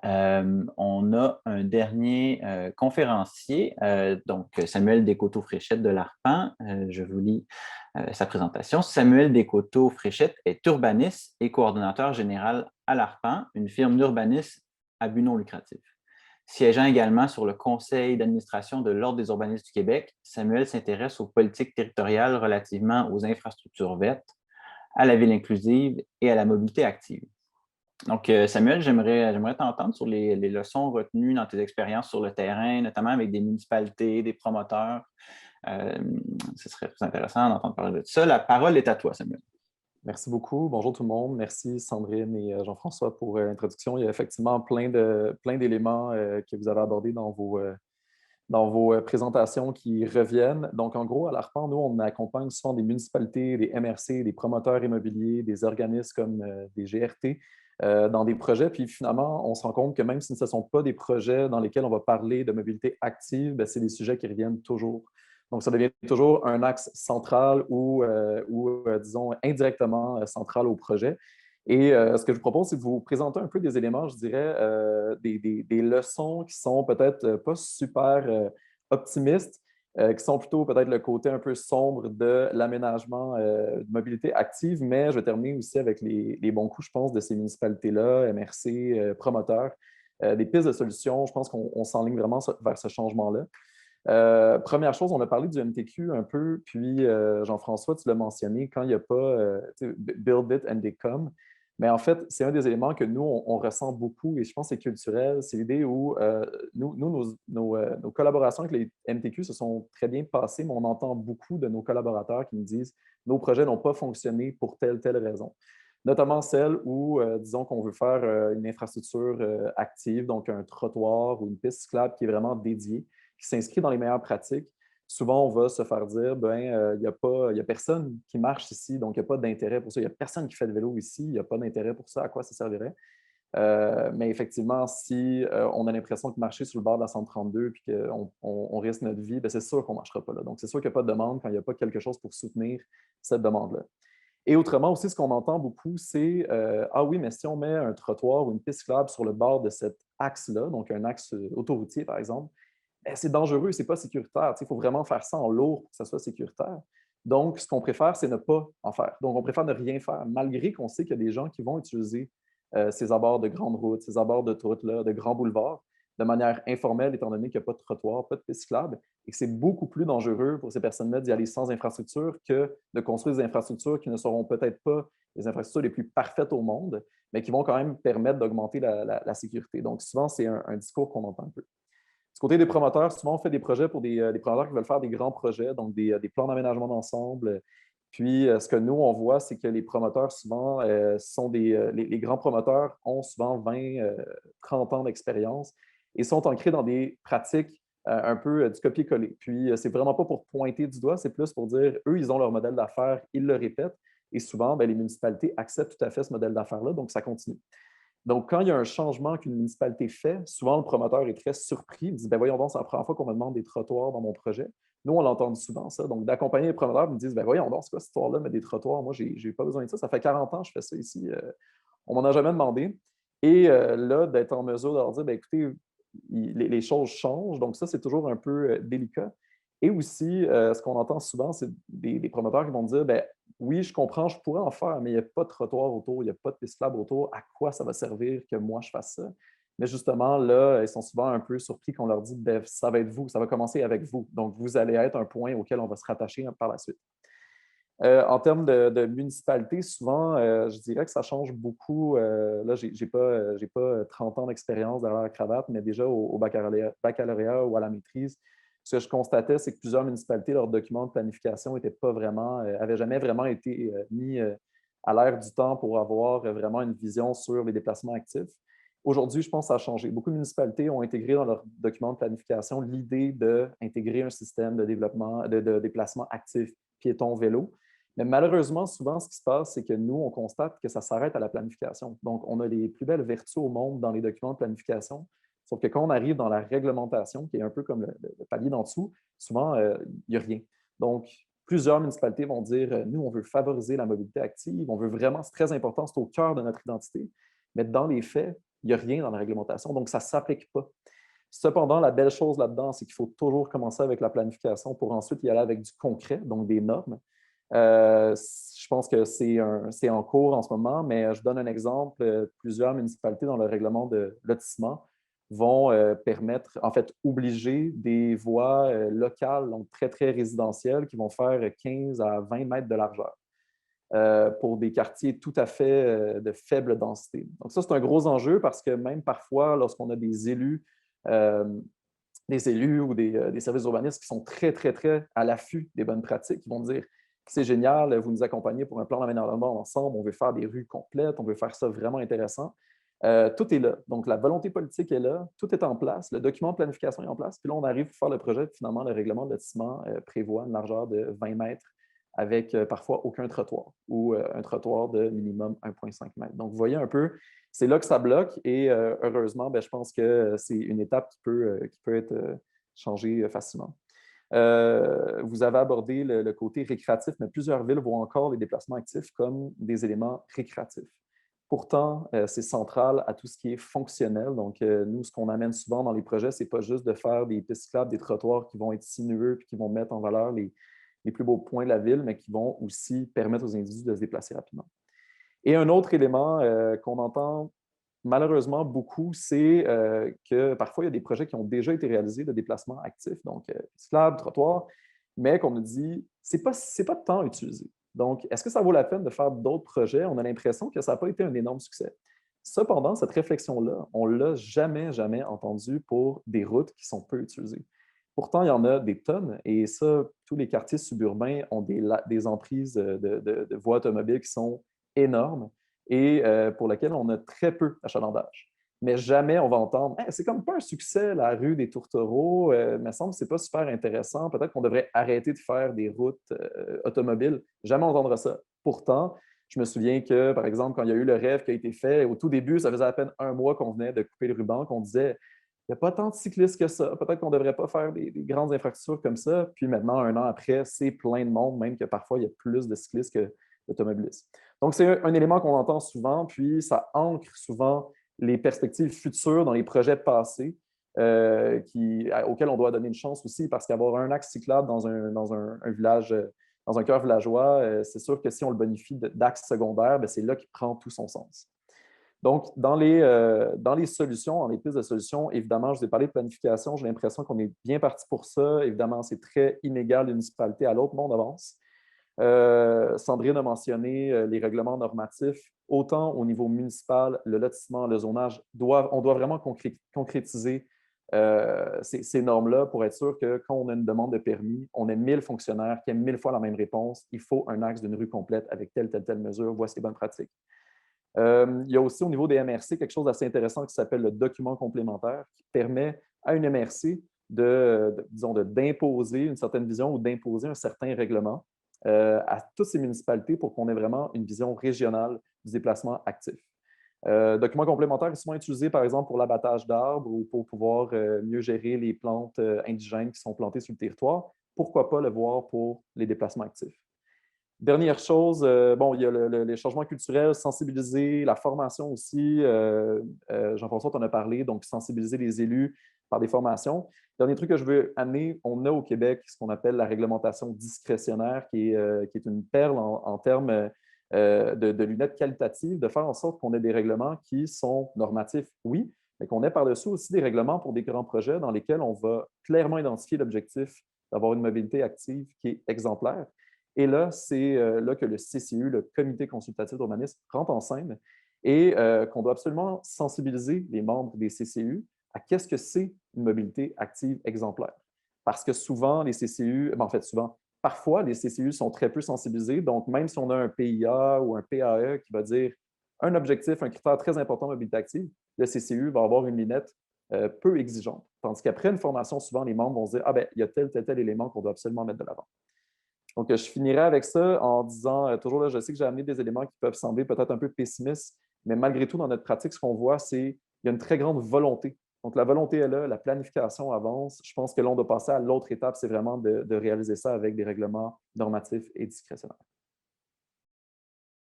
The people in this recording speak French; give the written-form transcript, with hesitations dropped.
On a un dernier conférencier, donc Samuel Descoteaux-Fréchette de l'Arpan. Je vous lis sa présentation. Samuel Descoteaux-Fréchette est urbaniste et coordonnateur général à l'Arpan, une firme d'urbanisme à but non lucratif. Siégeant également sur le conseil d'administration de l'Ordre des urbanistes du Québec, Samuel s'intéresse aux politiques territoriales relativement aux infrastructures vertes, à la ville inclusive et à la mobilité active. Donc, Samuel, j'aimerais t'entendre sur les leçons retenues dans tes expériences sur le terrain, notamment avec des municipalités, des promoteurs. Euh, Ce serait très intéressant d'entendre parler de ça. La parole est à toi, Samuel. Merci beaucoup. Bonjour tout le monde. Merci Sandrine et Jean-François pour l'introduction. Il y a effectivement plein d'éléments que vous avez abordés dans vos présentations qui reviennent. Donc, en gros, à l'Arpan, nous, on accompagne souvent des municipalités, des MRC, des promoteurs immobiliers, des organismes comme des GRT dans des projets. Puis finalement, on se rend compte que même si ce ne sont pas des projets dans lesquels on va parler de mobilité active, bien, c'est des sujets qui reviennent toujours. Donc, ça devient toujours un axe central ou disons, indirectement central au projet. Et ce que je vous propose, c'est de vous présenter un peu des éléments, je dirais, des leçons qui sont peut-être pas super optimistes, qui sont plutôt peut-être le côté un peu sombre de l'aménagement de mobilité active, mais je vais terminer aussi avec les bons coups, je pense, de ces municipalités-là, MRC, promoteurs, des pistes de solutions. Je pense qu'on s'enligne vraiment vers ce changement-là. Première chose, on a parlé du MTQ un peu, puis Jean-François, tu l'as mentionné, quand il n'y a pas build it and they come, mais en fait, c'est un des éléments que nous, on ressent beaucoup et je pense que c'est culturel. C'est l'idée où nos collaborations avec les MTQ se sont très bien passées, mais on entend beaucoup de nos collaborateurs qui nous disent nos projets n'ont pas fonctionné pour telle raison. Notamment celle où, disons qu'on veut faire une infrastructure active, donc un trottoir ou une piste cyclable qui est vraiment dédiée, qui s'inscrit dans les meilleures pratiques. Souvent, on va se faire dire, il n'y a personne qui marche ici, donc il n'y a pas d'intérêt pour ça. Il n'y a personne qui fait de vélo ici, il n'y a pas d'intérêt pour ça. À quoi ça servirait? Mais effectivement, si on a l'impression de marcher sur le bord de la 132 et qu'on risque notre vie, c'est sûr qu'on ne marchera pas là. Donc, c'est sûr qu'il n'y a pas de demande quand il n'y a pas quelque chose pour soutenir cette demande-là. Et autrement aussi, ce qu'on entend beaucoup, c'est ah oui, mais si on met un trottoir ou une piste cyclable sur le bord de cet axe-là, donc un axe autoroutier par exemple, c'est dangereux, c'est pas sécuritaire. Il faut vraiment faire ça en lourd pour que ça soit sécuritaire. Donc, ce qu'on préfère, c'est ne pas en faire. Donc, on préfère ne rien faire, malgré qu'on sait qu'il y a des gens qui vont utiliser ces abords de grandes routes, ces abords d'autoroutes-là, de grands boulevards, de manière informelle, étant donné qu'il n'y a pas de trottoir, pas de piste cyclable, et que c'est beaucoup plus dangereux pour ces personnes-là d'y aller sans infrastructure que de construire des infrastructures qui ne seront peut-être pas les infrastructures les plus parfaites au monde, mais qui vont quand même permettre d'augmenter la sécurité. Donc, souvent, c'est un discours qu'on entend un peu. Du côté des promoteurs, souvent, on fait des projets pour des promoteurs qui veulent faire des grands projets, donc des plans d'aménagement d'ensemble. Puis, ce que nous, on voit, c'est que les promoteurs, souvent, les grands promoteurs ont souvent 20, 30 ans d'expérience et sont ancrés dans des pratiques un peu du copier-coller. Puis, c'est vraiment pas pour pointer du doigt, c'est plus pour dire, eux, ils ont leur modèle d'affaires, ils le répètent. Et souvent, les municipalités acceptent tout à fait ce modèle d'affaires-là, donc ça continue. Donc, quand il y a un changement qu'une municipalité fait, souvent le promoteur est très surpris. Il dit ben voyons donc, c'est la première fois qu'on me demande des trottoirs dans mon projet. Nous, on l'entend souvent, ça. Donc, d'accompagner les promoteurs, ils me disent ben voyons donc, c'est quoi cette histoire-là, mais des trottoirs, moi, j'ai pas besoin de ça. Ça fait 40 ans que je fais ça ici. On m'en a jamais demandé. Et là, d'être en mesure de leur dire ben écoutez, les choses changent. Donc, ça, c'est toujours un peu délicat. Et aussi, ce qu'on entend souvent, c'est des promoteurs qui vont dire ben oui, je comprends, je pourrais en faire, mais il n'y a pas de trottoir autour, il n'y a pas de piste cyclable autour. À quoi ça va servir que moi je fasse ça? Mais justement, là, ils sont souvent un peu surpris qu'on leur dit ben, ça va être vous, ça va commencer avec vous. Donc, vous allez être un point auquel on va se rattacher par la suite. En termes de municipalité, souvent, je dirais que ça change beaucoup. Là, je n'ai pas 30 ans d'expérience derrière la cravate, mais déjà au baccalauréat ou à la maîtrise, ce que je constatais, c'est que plusieurs municipalités, leurs documents de planification n'avaient jamais vraiment été mis à l'ère du temps pour avoir vraiment une vision sur les déplacements actifs. Aujourd'hui, je pense que ça a changé. Beaucoup de municipalités ont intégré dans leurs documents de planification l'idée d'intégrer un système de développement, de déplacement actif, piéton, vélo. Mais malheureusement, souvent, ce qui se passe, c'est que nous, on constate que ça s'arrête à la planification. Donc, on a les plus belles vertus au monde dans les documents de planification, sauf que quand on arrive dans la réglementation, qui est un peu comme le palier d'en dessous, souvent, il n'y a rien. Donc, plusieurs municipalités vont dire, nous, on veut favoriser la mobilité active, on veut vraiment, c'est très important, c'est au cœur de notre identité. Mais dans les faits, il n'y a rien dans la réglementation, donc ça ne s'applique pas. Cependant, la belle chose là-dedans, c'est qu'il faut toujours commencer avec la planification pour ensuite y aller avec du concret, donc des normes. Je pense que c'est en cours en ce moment, mais je donne un exemple. Plusieurs municipalités dans le règlement de lotissement vont permettre, en fait, obliger des voies locales, donc très, très résidentielles, qui vont faire 15 à 20 mètres de largeur pour des quartiers tout à fait de faible densité. Donc ça, c'est un gros enjeu parce que même parfois, lorsqu'on a euh, des élus ou des services urbanistes qui sont très, très, très à l'affût des bonnes pratiques, qui vont dire c'est génial, vous nous accompagnez pour un plan d'aménagement ensemble, on veut faire des rues complètes, on veut faire ça vraiment intéressant. Tout est là. Donc, la volonté politique est là, tout est en place, le document de planification est en place, puis là, on arrive pour faire le projet, puis finalement, le règlement de lotissement prévoit une largeur de 20 mètres avec parfois aucun trottoir ou un trottoir de minimum 1,5 mètres. Donc, vous voyez un peu, c'est là que ça bloque et heureusement, je pense que c'est une étape qui peut être changée facilement. Vous avez abordé le côté récréatif, mais plusieurs villes voient encore les déplacements actifs comme des éléments récréatifs. Pourtant, c'est central à tout ce qui est fonctionnel. Donc, nous, ce qu'on amène souvent dans les projets, ce n'est pas juste de faire des pistes cyclables, des trottoirs qui vont être sinueux et qui vont mettre en valeur les plus beaux points de la ville, mais qui vont aussi permettre aux individus de se déplacer rapidement. Et un autre élément qu'on entend malheureusement beaucoup, c'est que parfois, il y a des projets qui ont déjà été réalisés de déplacement actif, donc cyclable, trottoir, mais qu'on nous dit, c'est pas de temps utilisé. Donc, est-ce que ça vaut la peine de faire d'autres projets? On a l'impression que ça n'a pas été un énorme succès. Cependant, cette réflexion-là, on ne l'a jamais, jamais entendue pour des routes qui sont peu utilisées. Pourtant, il y en a des tonnes et ça, tous les quartiers suburbains ont des emprises de voies automobiles qui sont énormes et pour lesquelles on a très peu d'achalandage. Mais jamais on va entendre hey, c'est comme pas un succès, la rue des Tourtereaux, me semble que c'est pas super intéressant, peut-être qu'on devrait arrêter de faire des routes automobiles. Jamais on entendra ça. Pourtant, je me souviens que, par exemple, quand il y a eu le rêve qui a été fait, au tout début, ça faisait à peine un mois qu'on venait de couper le ruban, qu'on disait il n'y a pas tant de cyclistes que ça. Peut-être qu'on ne devrait pas faire des grandes infrastructures comme ça. Puis maintenant, un an après, c'est plein de monde, même que parfois, il y a plus de cyclistes que d'automobilistes. Donc, c'est un élément qu'on entend souvent, puis ça ancre souvent les perspectives futures dans les projets passés auxquels on doit donner une chance aussi, parce qu'avoir un axe cyclable dans un village, dans un cœur villageois, c'est sûr que si on le bonifie d'axe secondaire, c'est là qu'il prend tout son sens. Donc, dans les solutions, dans les pistes de solutions, évidemment, je vous ai parlé de planification, j'ai l'impression qu'on est bien parti pour ça. Évidemment, c'est très inégal d'une municipalité à l'autre, mais on avance. Sandrine a mentionné les règlements normatifs. Autant au niveau municipal, le lotissement, le zonage, on doit vraiment concrétiser ces normes-là pour être sûr que quand on a une demande de permis, on ait 1000 fonctionnaires qui aient 1000 fois la même réponse. Il faut un axe d'une rue complète avec telle mesure. Voici les bonnes pratiques. Il y a aussi au niveau des MRC quelque chose d'assez intéressant qui s'appelle le document complémentaire qui permet à une MRC d'imposer une certaine vision ou d'imposer un certain règlement à toutes ces municipalités pour qu'on ait vraiment une vision régionale du déplacement actif. Document complémentaire est souvent utilisé, par exemple, pour l'abattage d'arbres ou pour pouvoir mieux gérer les plantes indigènes qui sont plantées sur le territoire. Pourquoi pas le voir pour les déplacements actifs? Dernière chose, il y a les changements culturels, sensibiliser, la formation aussi. Jean-François t'en a parlé, donc sensibiliser les élus par des formations. Dernier truc que je veux amener, on a au Québec ce qu'on appelle la réglementation discrétionnaire, qui est une perle en termes de lunettes qualitatives, de faire en sorte qu'on ait des règlements qui sont normatifs, oui, mais qu'on ait par-dessus aussi des règlements pour des grands projets dans lesquels on va clairement identifier l'objectif d'avoir une mobilité active qui est exemplaire. Et là, c'est là que le CCU, le Comité consultatif d'urbanisme, rentre en scène et qu'on doit absolument sensibiliser les membres des CCU à qu'est-ce que c'est une mobilité active exemplaire. Parce que souvent, les CCU, en fait, parfois, les CCU sont très peu sensibilisés. Donc, même si on a un PIA ou un PAE qui va dire un objectif, un critère très important de mobilité active, le CCU va avoir une lunette peu exigeante. Tandis qu'après une formation, souvent, les membres vont se dire ah ben, il y a tel élément qu'on doit absolument mettre de l'avant. Donc, je finirai avec ça en disant, toujours là, je sais que j'ai amené des éléments qui peuvent sembler peut-être un peu pessimistes, mais malgré tout, dans notre pratique, ce qu'on voit, c'est qu'il y a une très grande volonté. Donc, la volonté est là, la planification avance. Je pense que là, on doit passer à l'autre étape, c'est vraiment de réaliser ça avec des règlements normatifs et discrétionnaires.